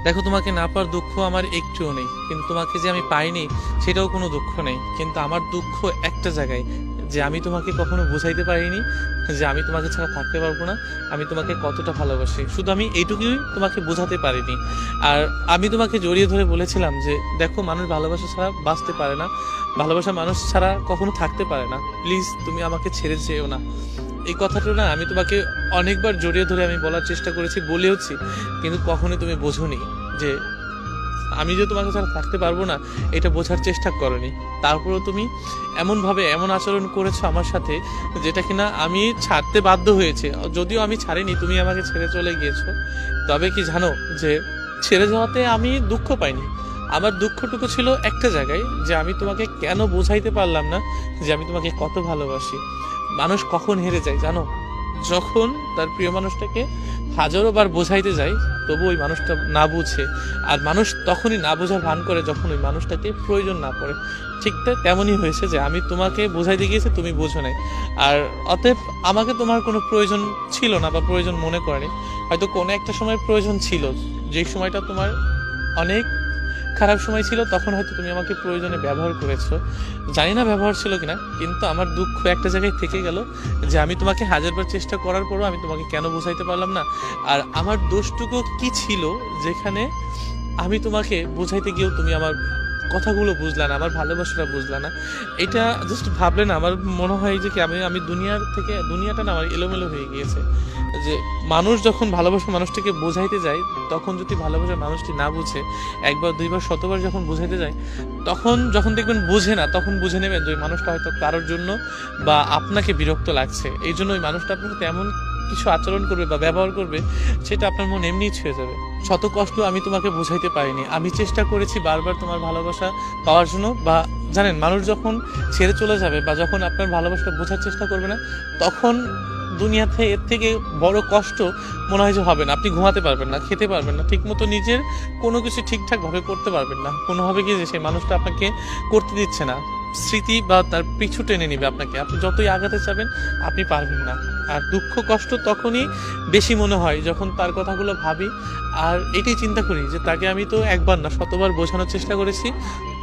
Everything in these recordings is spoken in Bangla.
দেখো, তোমাকে না পাওয়ার দুঃখ আমার একটুও নেই, কিন্তু তোমাকে যে আমি পাইনি সেটাও কোনো দুঃখ নেই। কিন্তু আমার দুঃখ একটা জায়গায়, যে আমি তোমাকে কখনো বোঝাইতে পারিনি যে আমি তোমাকে ছাড়া থাকতে পারবো না, আমি তোমাকে কতটা ভালোবাসি। শুধু আমি এইটুকুই তোমাকে বোঝাতে পারিনি। আর আমি তোমাকে জড়িয়ে ধরে বলেছিলাম যে দেখো, মানুষ ভালোবাসা ছাড়া বাঁচতে পারে না, ভালোবাসা মানুষ ছাড়া কখনো থাকতে পারে না, প্লিজ তুমি আমাকে ছেড়ে যেও না। এই কথাটা না আমি তোমাকে অনেকবার জড়িয়ে ধরে আমি বলার চেষ্টা করেছি, বলেওছি, কিন্তু কখনোই তুমি বোঝোনি যে আমি যে তোমাকে ছাড়া থাকতে পারবো না, এটা বোঝার চেষ্টা করনি। তারপরেও তুমি এমনভাবে এমন আচরণ করেছো আমার সাথে, যেটা কিনা আমি ছাড়তে বাধ্য হয়েছে। যদিও আমি ছাড়িনি, তুমি আমাকে ছেড়ে চলে গিয়েছো। তবে কি জানো, যে ছেড়ে যাওয়াতে আমি দুঃখ পাইনি। আমার দুঃখটুকু ছিল একটা জায়গায়, যে আমি তোমাকে কেন বোঝাইতে পারলাম না যে আমি তোমাকে কত ভালোবাসি। মানুষ কখন হেরে যায় জানো? যখন তার প্রিয় মানুষটাকে হাজারো বার বোঝাইতে যায়, তবু ওই মানুষটা না বুঝে। আর মানুষ তখনই না বোঝার ভান করে যখন ওই মানুষটাকে প্রয়োজন না পড়ে। ঠিক তেমনই হয়েছে, যে আমি তোমাকে বোঝাইতে গিয়েছি, তুমি বোঝো নাই। আর অতএব আমাকে তোমার কোনো প্রয়োজন ছিল না, বা প্রয়োজন মনে করেনি। হয়তো কোনো একটা সময় প্রয়োজন ছিল, যেই সময়টা তোমার অনেক খারাপ সময় ছিল, তখন হয়তো তুমি আমাকে প্রয়োজনে ব্যবহার করেছো। জানি না ব্যবহার ছিল কিনা, কিন্তু আমার দুঃখ একটা জায়গায় থেকে গেল, যে আমি তোমাকে হাজারবার চেষ্টা করার পরও আমি তোমাকে কেন বোঝাইতে পারলাম না। আর আমার দোষটুকু কি ছিল, যেখানে আমি তোমাকে বোঝাইতে গিয়েও তুমি আমার কথাগুলো বুঝলা না, আমার ভালোবাসাটা বুঝলা না। এটা জাস্ট ভাবলে না আমার মনে হয় যে কি আমি আমি দুনিয়ার থেকে, দুনিয়াটা না আমার এলোমেলো হয়ে গিয়েছে। যে মানুষ যখন ভালোবাসা মানুষটিকে বোঝাইতে যায়, তখন যদি ভালোবাসার মানুষটি না বুঝে, একবার দুইবার শতবার যখন বোঝাইতে যায়, তখন যখন দেখবেন বুঝে না, তখন বুঝে নেবেন যে ওই মানুষটা হয়তো কারোর জন্য বা আপনাকে বিরক্ত লাগছে। এই জন্য ওই মানুষটা আপনার সাথে এমন কিছু আচরণ করবে বা ব্যবহার করবে, সেটা আপনার মন এমনিই ছুঁয়ে যাবে। শত কষ্ট আমি তোমাকে বোঝাইতে পারিনি। আমি চেষ্টা করেছি বারবার তোমার ভালোবাসা পাওয়ার জন্য। বা জানেন, মানুষ যখন ছেড়ে চলে যাবে বা যখন আপনার ভালোবাসাটা বোঝার চেষ্টা করবে না, তখন দুনিয়াতে এর থেকে বড় কষ্ট মনে হয় যে হবে না। আপনি ঘুমাতে পারবেন না, খেতে পারবেন না, ঠিক মতো নিজের কোনো কিছু ঠিকঠাকভাবে করতে পারবেন না। কোনো হবে কি যে সেই মানুষটা আপনাকে করতে দিচ্ছে না, স্মৃতি বা তার পিছু টেনে নিবে আপনাকে। আপনি যতই আগাতে চাবেন, আপনি পারবেন না। আর দুঃখ কষ্ট তখনই বেশি মনে হয় যখন তার কথাগুলো ভাবি। আর এটাই চিন্তা করি যে তাকে আমি তো একবার না শতবার বোঝানোর চেষ্টা করেছি,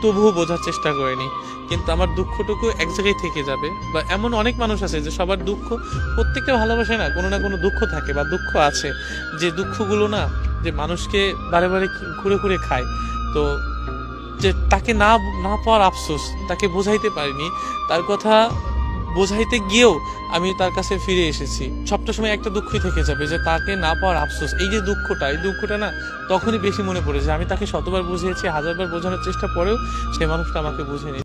তবুও বোঝার চেষ্টা করিনি। কিন্তু আমার দুঃখটুকু এক জায়গায় থেকে যাবে। বা এমন অনেক মানুষ আছে যে সবার দুঃখ, প্রত্যেকটা ভালোবাসায় না কোনো দুঃখ থাকে বা দুঃখ আছে, যে দুঃখগুলো না, যে মানুষকে বারে বারে ঘুরে ঘুরে খায়। তো যে তাকে না না পাওয়ার আফসোস, তাকে বোঝাইতে পারিনি, তার কথা বোঝাইতে গিয়েও আমি তার কাছে ফিরে এসেছি। সবটা সময় একটা দুঃখই থেকে যাবে, যে তাকে না পাওয়ার আফসোস। এই যে দুঃখটা, এই দুঃখটা না তখনই বেশি মনে পড়ে, যে আমি তাকে শতবার বুঝিয়েছি, হাজারবার বোঝানোর চেষ্টা পরেও সেই মানুষটা আমাকে বুঝেনি।